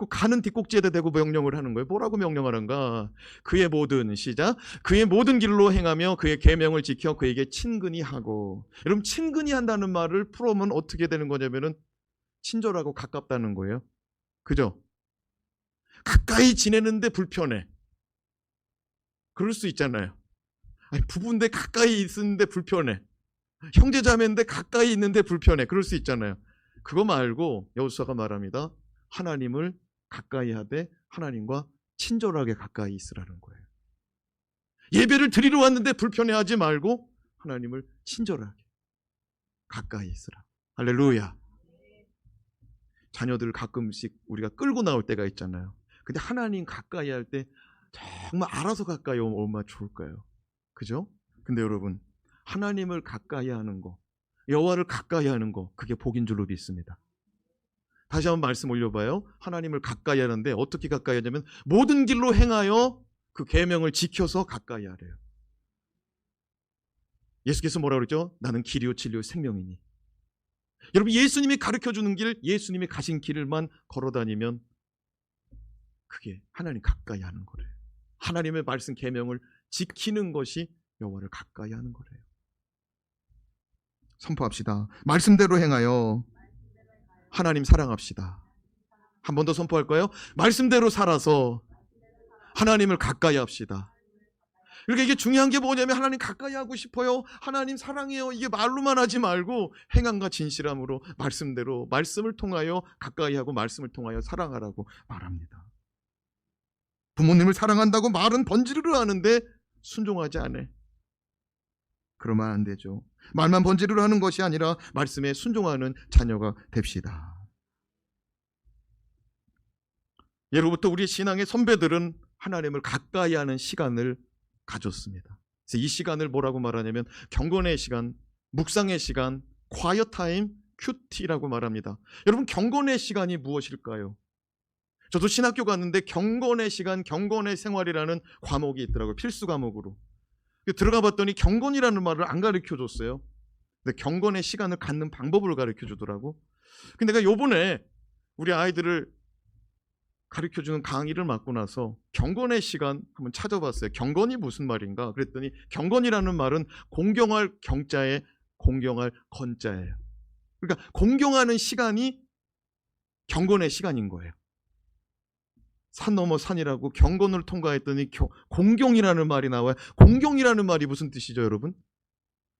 가는 뒷꼭지에다 대고 명령을 하는 거예요. 뭐라고 명령하는가? 그의 모든, 시작, 그의 모든 길로 행하며 그의 계명을 지켜 그에게 친근히 하고. 여러분 친근히 한다는 말을 풀어오면 어떻게 되는 거냐면은 친절하고 가깝다는 거예요. 그죠? 가까이 지내는데 불편해. 그럴 수 있잖아요. 아니, 부부인데 가까이 있는데 불편해. 형제자매인데 가까이 있는데 불편해. 그럴 수 있잖아요. 그거 말고 여호수아가 말합니다. 하나님을 가까이 하되 하나님과 친절하게 가까이 있으라는 거예요. 예배를 드리러 왔는데 불편해하지 말고 하나님을 친절하게 가까이 있으라. 할렐루야. 자녀들 가끔씩 우리가 끌고 나올 때가 있잖아요. 근데 하나님 가까이 할 때 정말 알아서 가까이 오면 얼마나 좋을까요? 그죠? 근데 여러분 하나님을 가까이 하는 거, 여호와를 가까이 하는 거, 그게 복인 줄로 믿습니다. 다시 한번 말씀 올려봐요. 하나님을 가까이 하는데 어떻게 가까이 하냐면 모든 길로 행하여 그 계명을 지켜서 가까이 하래요. 예수께서 뭐라고 그랬죠? 나는 길이요 진리요 생명이니. 여러분 예수님이 가르쳐주는 길, 예수님이 가신 길을만 걸어다니면 그게 하나님 가까이 하는 거래요. 하나님의 말씀 계명을 지키는 것이 여호와를 가까이 하는 거래요. 선포합시다. 말씀대로 행하여 하나님 사랑합시다. 한 번 더 선포할까요? 말씀대로 살아서 하나님을 가까이 합시다. 그러니까 이게 중요한 게 뭐냐면 하나님 가까이 하고 싶어요. 하나님 사랑해요. 이게 말로만 하지 말고 행함과 진실함으로 말씀대로 말씀을 통하여 가까이 하고 말씀을 통하여 사랑하라고 말합니다. 부모님을 사랑한다고 말은 번지르르 하는데 순종하지 않아. 그러면 안 되죠. 말만 번지르르 하는 것이 아니라 말씀에 순종하는 자녀가 됩시다. 예로부터 우리 신앙의 선배들은 하나님을 가까이 하는 시간을 가졌습니다. 그래서 이 시간을 뭐라고 말하냐면 경건의 시간, 묵상의 시간, quiet time, QT라고 말합니다. 여러분, 경건의 시간이 무엇일까요? 저도 신학교 갔는데 경건의 시간, 경건의 생활이라는 과목이 있더라고요. 필수 과목으로. 들어가 봤더니 경건이라는 말을 안 가르쳐 줬어요. 근데 경건의 시간을 갖는 방법을 가르쳐 주더라고. 근데 내가 요번에 우리 아이들을 가르쳐주는 강의를 맡고 나서 경건의 시간 한번 찾아봤어요. 경건이 무슨 말인가? 그랬더니 경건이라는 말은 공경할 경자에 공경할 건자예요. 그러니까 공경하는 시간이 경건의 시간인 거예요. 산 넘어 산이라고 경건을 통과했더니 공경이라는 말이 나와요. 공경이라는 말이 무슨 뜻이죠, 여러분?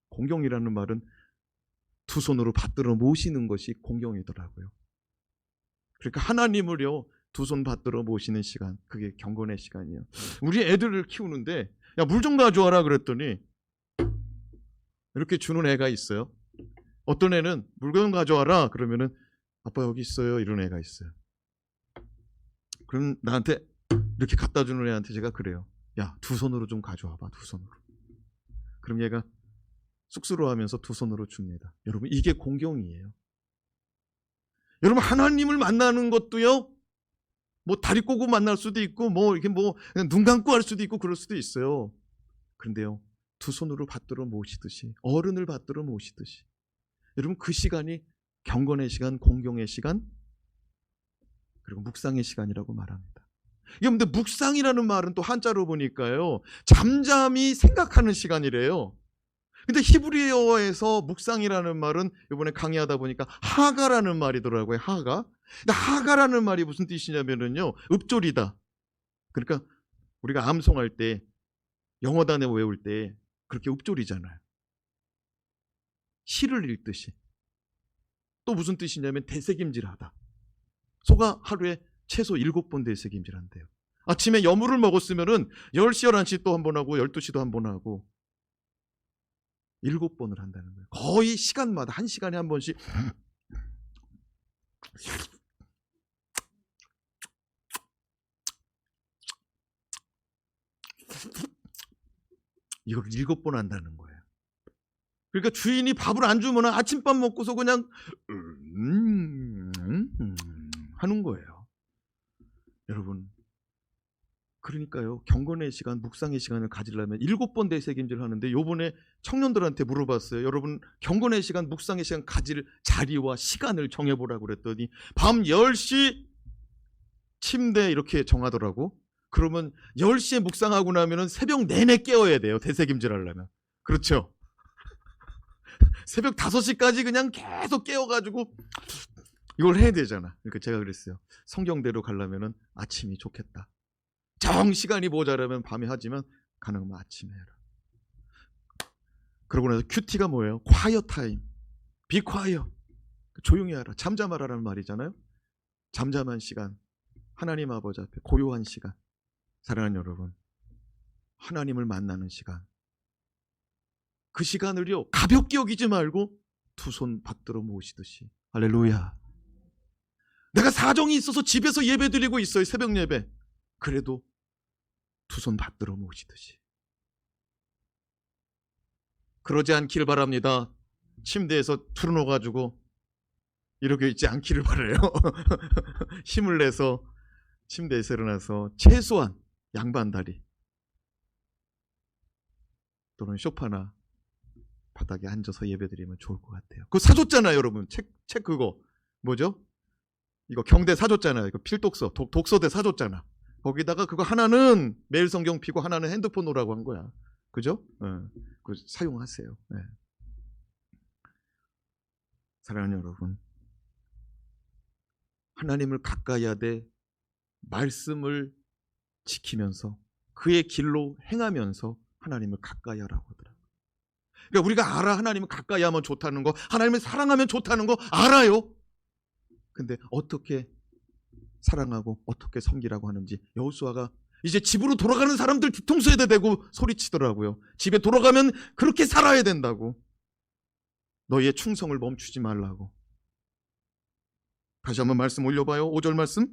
공경이라는 말은 두 손으로 받들어 모시는 것이 공경이더라고요. 그러니까 하나님을요, 두 손 받들어 모시는 시간, 그게 경건의 시간이에요. 우리 애들을 키우는데 야, 물 좀 가져와라 그랬더니 이렇게 주는 애가 있어요. 어떤 애는 물 좀 가져와라 그러면은 아빠 여기 있어요 이런 애가 있어요. 그럼 나한테 이렇게 갖다 주는 애한테 제가 그래요. 야, 두 손으로 좀 가져와봐, 두 손으로. 그럼 얘가 쑥스러워하면서 두 손으로 줍니다. 여러분, 이게 공경이에요. 여러분, 하나님을 만나는 것도요, 뭐 다리 꼬고 만날 수도 있고 뭐 이렇게 뭐 눈 감고 할 수도 있고 그럴 수도 있어요. 그런데요, 두 손으로 받들어 모시듯이, 어른을 받들어 모시듯이, 여러분, 그 시간이 경건의 시간, 공경의 시간, 그리고 묵상의 시간이라고 말합니다. 이게 근데 묵상이라는 말은 또 한자로 보니까요, 잠잠히 생각하는 시간이래요. 근데 히브리어에서 묵상이라는 말은 이번에 강의하다 보니까 하가라는 말이더라고요. 하가. 근데 하가라는 말이 무슨 뜻이냐면요, 읍조리다. 그러니까 우리가 암송할 때, 영어 단어 외울 때 그렇게 읍조리잖아요. 시를 읽듯이. 또 무슨 뜻이냐면 되새김질하다. 소가 하루에 최소 7번 되새김질한대요. 아침에 여물을 먹었으면은 10시, 11시 또 한 번 하고 12시도 한 번 하고 7번을 한다는 거예요. 거의 시간마다 1시간에 한 번씩 이걸 7번 한다는 거예요. 그러니까 주인이 밥을 안 주면 아침밥 먹고서 그냥 하는 거예요. 여러분, 그러니까요, 경건의 시간, 묵상의 시간을 가지려면 7번 되새김질 하는데, 요번에 청년들한테 물어봤어요. 여러분, 경건의 시간, 묵상의 시간 가질 자리와 시간을 정해보라고 그랬더니 밤 10시 침대 이렇게 정하더라고. 그러면 10시에 묵상하고 나면 새벽 내내 깨어야 돼요, 되새김질 하려면. 그렇죠? 새벽 5시까지 그냥 계속 깨어가지고 이걸 해야 되잖아. 그러니까 제가 그랬어요. 성경대로 가려면 아침이 좋겠다. 정시간이 모자라면 밤에 하지만 가능하면 아침에 해라. 그러고 나서 큐티가 뭐예요? quiet time. be quiet. 조용히 하라. 잠잠하라는 말이잖아요. 잠잠한 시간. 하나님 아버지 앞에 고요한 시간. 사랑하는 여러분, 하나님을 만나는 시간. 그 시간을요, 가볍게 여기지 말고 두 손 받들어 모으시듯이. 할렐루야. 내가 사정이 있어서 집에서 예배 드리고 있어요, 새벽 예배. 그래도 두 손 받들어 모으시듯이. 그러지 않기를 바랍니다. 침대에서 틀어놓아가지고 이렇게 있지 않기를 바라요. 힘을 내서 침대에서 일어나서 최소한 양반다리 또는 소파나 바닥에 앉아서 예배드리면 좋을 것 같아요. 그거 사줬잖아요, 여러분. 책 그거 뭐죠? 이거 경대 사줬잖아요. 이거 필독서, 독서대 사줬잖아. 거기다가 그거 하나는 매일 성경 피고 하나는 핸드폰 놓으라고 한 거야. 그죠? 그거 사용하세요. 네. 사랑하는 여러분, 하나님을 가까이 하되 말씀을 지키면서 그의 길로 행하면서 하나님을 가까이 하라고 하더라고요. 그러니까 우리가 알아. 하나님을 가까이 하면 좋다는 거, 하나님을 사랑하면 좋다는 거 알아요. 근데 어떻게 사랑하고 어떻게 섬기라고 하는지 여호수아가 이제 집으로 돌아가는 사람들 뒤통수에 대고 소리치더라고요. 집에 돌아가면 그렇게 살아야 된다고. 너희의 충성을 멈추지 말라고. 다시 한번 말씀 올려봐요. 5절 말씀.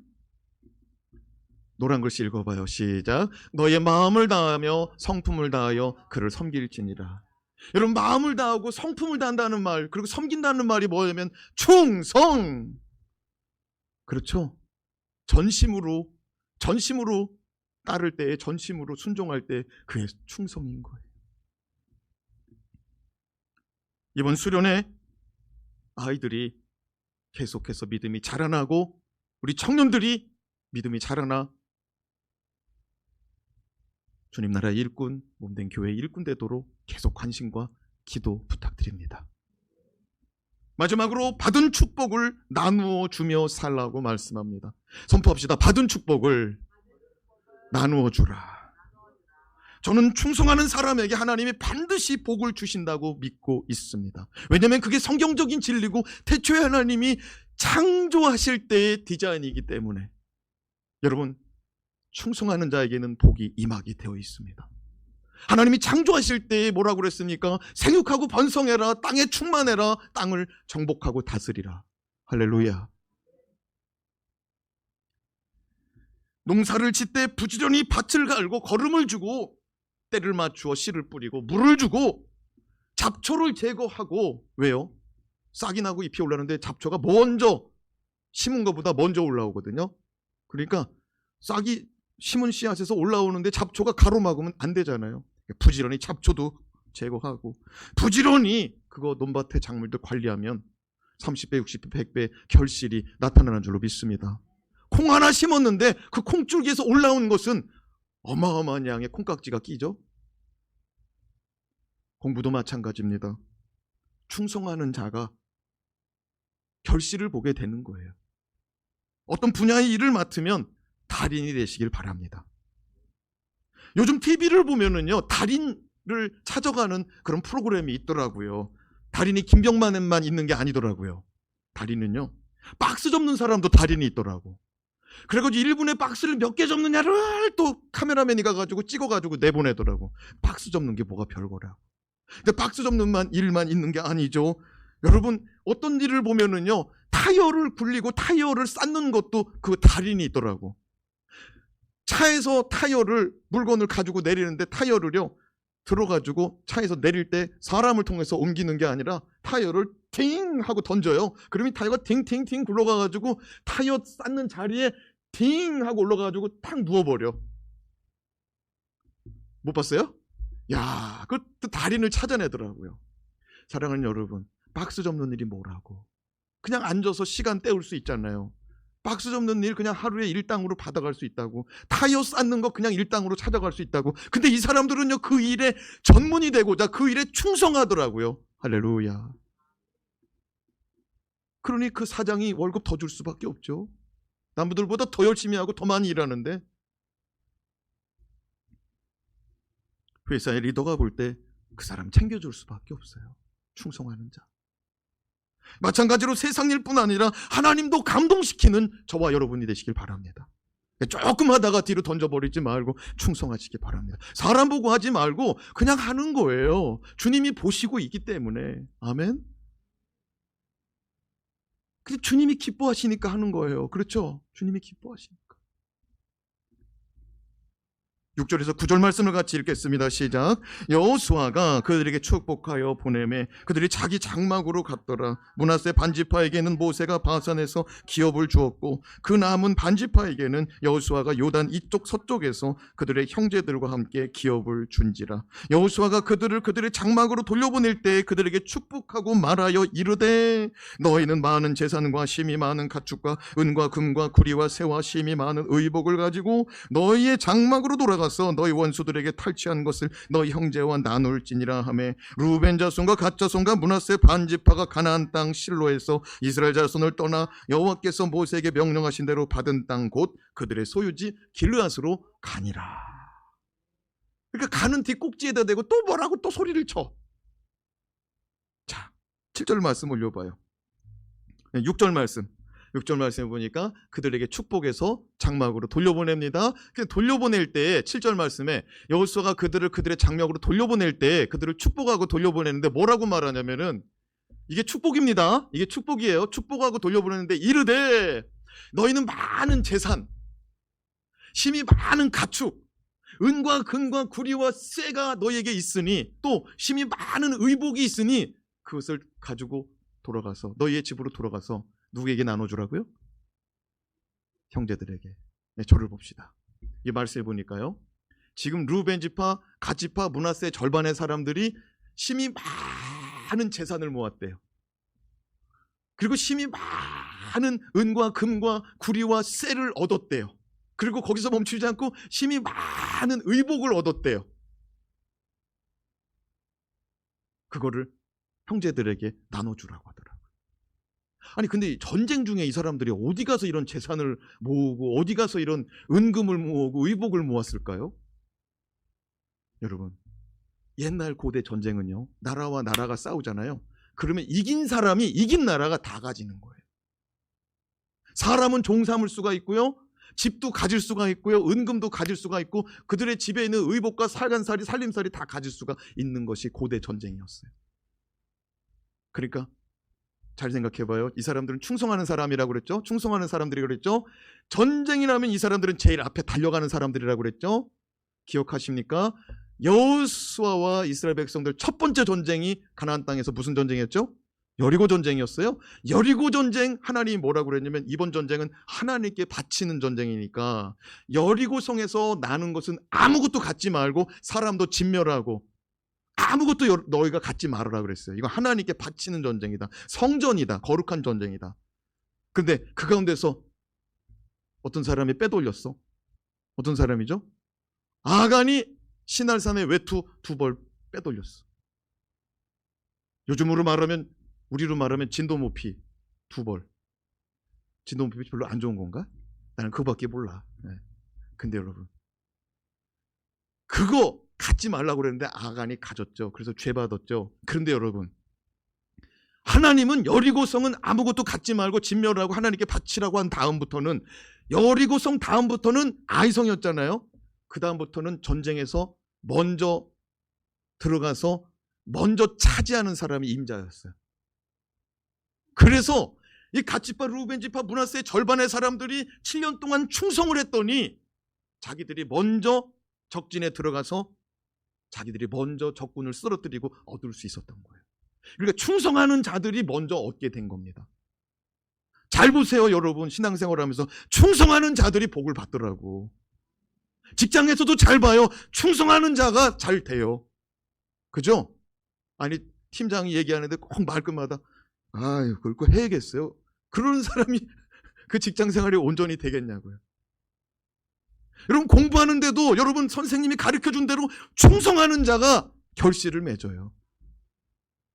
노란 글씨 읽어봐요. 시작. 너희의 마음을 다하며 성품을 다하여 그를 섬길지니라. 여러분, 마음을 다하고 성품을 다한다는 말, 그리고 섬긴다는 말이 뭐냐면 충성. 그렇죠. 전심으로 따를 때, 전심으로 순종할 때 그의 충성인 거예요. 이번 수련회 아이들이 계속해서 믿음이 자라나고 우리 청년들이 믿음이 자라나 주님 나라의 일꾼, 몸된 교회의 일꾼 되도록 계속 관심과 기도 부탁드립니다. 마지막으로 받은 축복을 나누어 주며 살라고 말씀합니다. 선포합시다. 받은 축복을 나누어 주라. 저는 충성하는 사람에게 하나님이 반드시 복을 주신다고 믿고 있습니다. 왜냐하면 그게 성경적인 진리고 태초에 하나님이 창조하실 때의 디자인이기 때문에 여러분, 충성하는 자에게는 복이 임하게 되어 있습니다. 하나님이 창조하실 때 뭐라고 그랬습니까? 생육하고 번성해라, 땅에 충만해라, 땅을 정복하고 다스리라. 할렐루야. 농사를 짓때 부지런히 밭을 갈고 거름을 주고 때를 맞추어 씨를 뿌리고 물을 주고 잡초를 제거하고, 왜요? 싹이 나고 잎이 올라오는데 잡초가 먼저 심은 것보다 먼저 올라오거든요. 그러니까 싹이 심은 씨앗에서 올라오는데 잡초가 가로막으면 안 되잖아요. 부지런히 잡초도 제거하고 부지런히 그거 논밭의 작물들 관리하면 30배, 60배, 100배 결실이 나타나는 줄로 믿습니다. 콩 하나 심었는데 그 콩줄기에서 올라온 것은 어마어마한 양의 콩깍지가 끼죠. 공부도 마찬가지입니다. 충성하는 자가 결실을 보게 되는 거예요. 어떤 분야의 일을 맡으면 달인이 되시길 바랍니다. 요즘 TV를 보면은요, 달인을 찾아가는 그런 프로그램이 있더라고요. 달인이 김병만에만 있는 게 아니더라고요. 달인은요, 박스 접는 사람도 달인이 있더라고. 그래가지고 1분에 박스를 몇 개 접느냐를 또 카메라맨이 가가지고 찍어가지고 내보내더라고. 박스 접는 게 뭐가 별거라고. 근데 박스 접는 일만 있는 게 아니죠. 여러분, 어떤 일을 보면은요, 타이어를 굴리고 타이어를 쌓는 것도 그 달인이 있더라고. 차에서 물건을 가지고 내리는데 타이어를요, 들어가지고 차에서 내릴 때 사람을 통해서 옮기는 게 아니라 타이어를 팅 하고 던져요. 그러면 타이어가 팅팅팅 굴러가가지고 타이어 쌓는 자리에 팅 하고 올라가가지고 탁 누워버려. 못 봤어요? 야, 그 달인을 찾아내더라고요. 사랑하는 여러분, 박스 접는 일이 뭐라고. 그냥 앉아서 시간 때울 수 있잖아요. 박스 접는 일 그냥 하루에 일당으로 받아갈 수 있다고. 타이어 쌓는 거 그냥 일당으로 찾아갈 수 있다고. 근데 이 사람들은요, 그 일에 전문이 되고자 그 일에 충성하더라고요. 할렐루야. 그러니 그 사장이 월급 더 줄 수밖에 없죠. 남들보다 더 열심히 하고 더 많이 일하는데, 회사의 리더가 볼 때 그 사람 챙겨줄 수밖에 없어요. 충성하는 자. 마찬가지로 세상 일뿐 아니라 하나님도 감동시키는 저와 여러분이 되시길 바랍니다. 조금 하다가 뒤로 던져버리지 말고 충성하시기 바랍니다. 사람 보고 하지 말고 그냥 하는 거예요. 주님이 보시고 있기 때문에. 아멘. 근데 주님이 기뻐하시니까 하는 거예요. 그렇죠? 주님이 기뻐하시니까. 6절에서 9절 말씀을 같이 읽겠습니다. 시작. 여호수아가 그들에게 축복하여 보내매 그들이 자기 장막으로 갔더라. 므낫세 반지파에게는 모세가 바산에서 기업을 주었고 그 남은 반지파에게는 여호수아가 요단 이쪽 서쪽에서 그들의 형제들과 함께 기업을 준지라. 여호수아가 그들의 장막으로 돌려보낼 때 그들에게 축복하고 말하여 이르되 너희는 많은 재산과 심이 많은 가축과 은과 금과 구리와 새와 심이 많은 의복을 가지고 너희의 장막으로 돌아가 너희 원수들에게 탈취한 것을 너희 형제와 나눌지니라 하매 루벤 자손과 갓 자손과 므낫세 반지파가 가나안 땅 실로에서 이스라엘 자손을 떠나 여호와께서 모세에게 명령하신 대로 받은 땅 곧 그들의 소유지 길르앗으로 가니라. 그러니까 가는 뒤 꼭지에다 대고 또 뭐라고 또 소리를 쳐. 자, 7절 말씀 올려봐요. 6절 말씀. 6절 말씀에 보니까 그들에게 축복해서 장막으로 돌려보냅니다. 돌려보낼 때 7절 말씀에 여호수아가 그들을 그들의 장막으로 돌려보낼 때 그들을 축복하고 돌려보내는데 뭐라고 말하냐면은 이게 축복입니다. 이게 축복이에요. 축복하고 돌려보내는데 이르되 너희는 많은 재산, 심히 많은 가축, 은과 금과 구리와 쇠가 너희에게 있으니 또 심히 많은 의복이 있으니 그것을 가지고 돌아가서 너희의 집으로 돌아가서 누구에게 나눠주라고요? 형제들에게. 네, 저를 봅시다. 이 말씀을 보니까요, 지금 루벤 지파, 갓 지파, 므낫세 절반의 사람들이 심히 많은 재산을 모았대요. 그리고 심히 많은 은과 금과 구리와 쇠를 얻었대요. 그리고 거기서 멈추지 않고 심히 많은 의복을 얻었대요. 그거를 형제들에게 나눠주라고 하더라고요. 아니 근데 전쟁 중에 이 사람들이 어디 가서 이런 재산을 모으고 어디 가서 이런 은금을 모으고 의복을 모았을까요? 여러분, 옛날 고대 전쟁은요, 나라와 나라가 싸우잖아요. 그러면 이긴 사람이 이긴 나라가 다 가지는 거예요. 사람은 종 삼을 수가 있고요, 집도 가질 수가 있고요, 은금도 가질 수가 있고 그들의 집에 있는 의복과 살간살이 살림살이 다 가질 수가 있는 것이 고대 전쟁이었어요. 그러니까 잘 생각해봐요. 이 사람들은 충성하는 사람이라고 그랬죠. 충성하는 사람들이 그랬죠. 전쟁이 나면 이 사람들은 제일 앞에 달려가는 사람들이라고 그랬죠. 기억하십니까? 여호수아와 이스라엘 백성들 첫 번째 전쟁이 가나안 땅에서 무슨 전쟁이었죠? 여리고 전쟁이었어요. 여리고 전쟁, 하나님이 뭐라고 그랬냐면 이번 전쟁은 하나님께 바치는 전쟁이니까 여리고 성에서 나는 것은 아무것도 갖지 말고 사람도 진멸하고 아무것도 너희가 갖지 말아라 그랬어요. 이거 하나님께 바치는 전쟁이다. 성전이다. 거룩한 전쟁이다. 그런데 그 가운데서 어떤 사람이 빼돌렸어. 어떤 사람이죠? 아간이 시날산의 외투 2벌 빼돌렸어. 요즘으로 말하면, 우리로 말하면 진도모피 2벌. 진도모피 별로 안 좋은 건가? 나는 그거밖에 몰라. 네. 근데 여러분, 그거 갖지 말라고 그랬는데 아간이 가졌죠. 그래서 죄 받았죠. 그런데 여러분, 하나님은 여리고성은 아무것도 갖지 말고 진멸하고 하나님께 바치라고 한 다음부터는, 여리고성 다음부터는 아이성이었잖아요. 그 다음부터는 전쟁에서 먼저 들어가서 먼저 차지하는 사람이 임자였어요. 그래서 이 갓지파, 루벤지파, 므낫세의 절반의 사람들이 7년 동안 충성을 했더니 자기들이 먼저 적진에 들어가서 자기들이 먼저 적군을 쓰러뜨리고 얻을 수 있었던 거예요. 그러니까 충성하는 자들이 먼저 얻게 된 겁니다. 잘 보세요, 여러분. 신앙생활하면서 충성하는 자들이 복을 받더라고. 직장에서도 잘 봐요. 충성하는 자가 잘 돼요. 그죠? 아니, 팀장이 얘기하는데 꼭 말끝마다 아유, 그걸 해야겠어요. 그런 사람이 그 직장생활이 온전히 되겠냐고요. 여러분, 공부하는데도 여러분 선생님이 가르쳐준 대로 충성하는 자가 결실을 맺어요.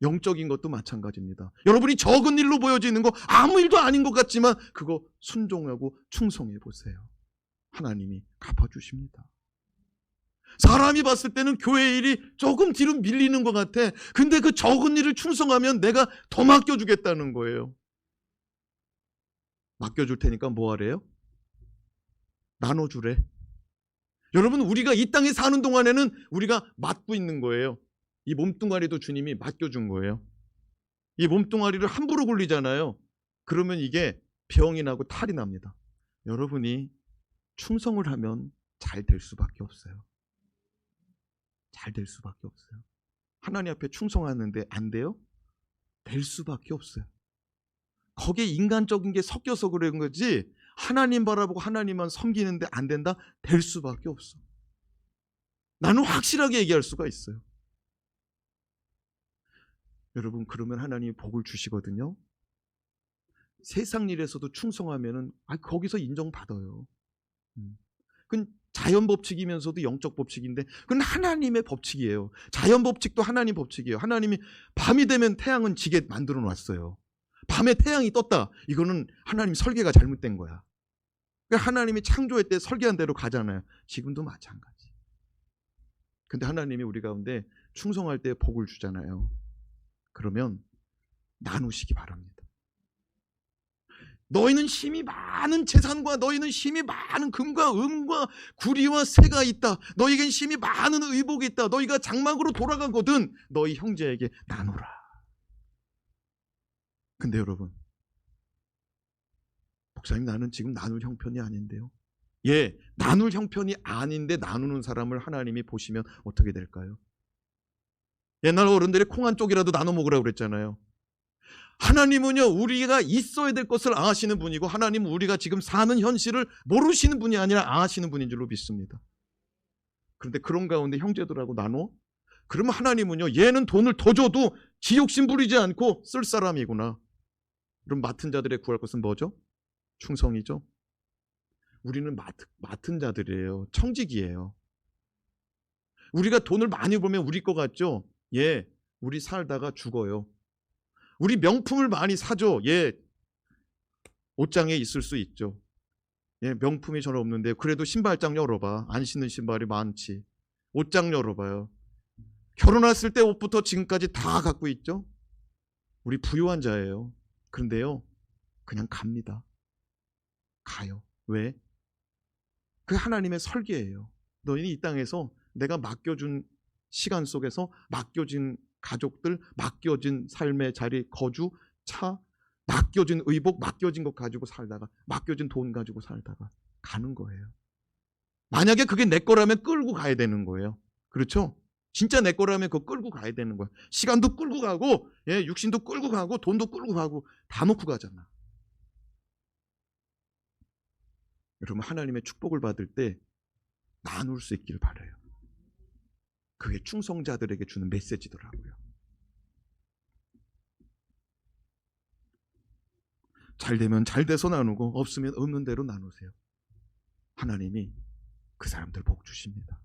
영적인 것도 마찬가지입니다. 여러분이 적은 일로 보여지는 거 아무 일도 아닌 것 같지만 그거 순종하고 충성해 보세요. 하나님이 갚아주십니다. 사람이 봤을 때는 교회 일이 조금 뒤로 밀리는 것 같아. 근데 그 적은 일을 충성하면 내가 더 맡겨주겠다는 거예요. 맡겨줄 테니까 뭐 하래요? 나눠주래. 여러분, 우리가 이 땅에 사는 동안에는 우리가 맡고 있는 거예요. 이 몸뚱아리도 주님이 맡겨준 거예요. 이 몸뚱아리를 함부로 굴리잖아요. 그러면 이게 병이 나고 탈이 납니다. 여러분이 충성을 하면 잘 될 수밖에 없어요. 잘 될 수밖에 없어요. 하나님 앞에 충성하는데 안 돼요? 될 수밖에 없어요. 거기에 인간적인 게 섞여서 그런 거지, 하나님 바라보고 하나님만 섬기는데 안 된다? 될 수밖에 없어. 나는 확실하게 얘기할 수가 있어요. 여러분, 그러면 하나님이 복을 주시거든요. 세상 일에서도 충성하면은 거기서 인정받아요. 그건 자연 법칙이면서도 영적 법칙인데 그건 하나님의 법칙이에요. 자연 법칙도 하나님 법칙이에요. 하나님이 밤이 되면 태양은 지게 만들어 놨어요. 밤에 태양이 떴다. 이거는 하나님 설계가 잘못된 거야. 그러니까 하나님이 창조할 때 설계한 대로 가잖아요. 지금도 마찬가지. 근데 하나님이 우리 가운데 충성할 때 복을 주잖아요. 그러면 나누시기 바랍니다. 너희는 힘이 많은 재산과 너희는 힘이 많은 금과 은과 구리와 새가 있다. 너희에겐 힘이 많은 의복이 있다. 너희가 장막으로 돌아가거든 너희 형제에게 나누라. 근데 여러분, 목사님 나는 지금 나눌 형편이 아닌데요. 예, 나눌 형편이 아닌데 나누는 사람을 하나님이 보시면 어떻게 될까요? 옛날 어른들이 콩 한 쪽이라도 나눠 먹으라고 그랬잖아요. 하나님은요, 우리가 있어야 될 것을 아시는 분이고, 하나님은 우리가 지금 사는 현실을 모르시는 분이 아니라 아시는 분인 줄로 믿습니다. 그런데 그런 가운데 형제들하고 나눠? 그러면 하나님은요, 얘는 돈을 더 줘도 지욕심 부리지 않고 쓸 사람이구나. 그럼 맡은 자들의 구할 것은 뭐죠? 충성이죠. 우리는 맡은 자들이에요. 청직이에요. 우리가 돈을 많이 벌면 우리 거 같죠? 예, 우리 살다가 죽어요. 우리 명품을 많이 사죠. 예, 옷장에 있을 수 있죠. 예, 명품이 전혀 없는데 그래도 신발장 열어봐. 안 신는 신발이 많지. 옷장 열어봐요. 결혼했을 때 옷부터 지금까지 다 갖고 있죠. 우리 부유한 자예요. 그런데요, 그냥 갑니다. 가요. 왜? 그게 하나님의 설계예요. 너희는 이 땅에서 내가 맡겨준 시간 속에서 맡겨진 가족들, 맡겨진 삶의 자리, 거주, 차, 맡겨진 의복, 맡겨진 것 가지고 살다가, 맡겨진 돈 가지고 살다가 가는 거예요. 만약에 그게 내 거라면 끌고 가야 되는 거예요. 그렇죠? 진짜 내 거라면 그거 끌고 가야 되는 거야. 시간도 끌고 가고, 예, 육신도 끌고 가고, 돈도 끌고 가고, 다 놓고 가잖아. 여러분, 하나님의 축복을 받을 때 나눌 수 있길 바라요. 그게 충성자들에게 주는 메시지더라고요. 잘 되면 잘 돼서 나누고 없으면 없는 대로 나누세요. 하나님이 그 사람들 복 주십니다.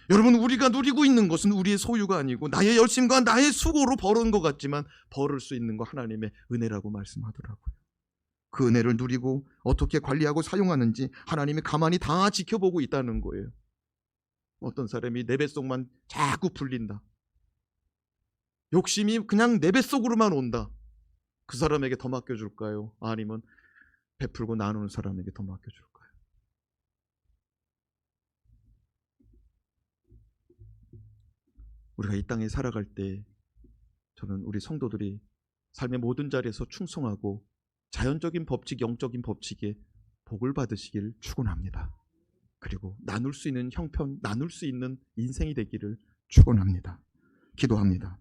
여러분, 우리가 누리고 있는 것은 우리의 소유가 아니고 나의 열심과 나의 수고로 벌은 것 같지만 벌을 수 있는 거 하나님의 은혜라고 말씀하더라고요. 그 은혜를 누리고 어떻게 관리하고 사용하는지 하나님이 가만히 다 지켜보고 있다는 거예요. 어떤 사람이 내 뱃속만 자꾸 불린다. 욕심이 그냥 내 뱃속으로만 온다. 그 사람에게 더 맡겨줄까요? 아니면 베풀고 나누는 사람에게 더 맡겨줄까요? 우리가 이 땅에 살아갈 때 저는 우리 성도들이 삶의 모든 자리에서 충성하고 자연적인 법칙, 영적인 법칙에 복을 받으시길 축원합니다. 그리고 나눌 수 있는 형편, 나눌 수 있는 인생이 되기를 축원합니다. 기도합니다.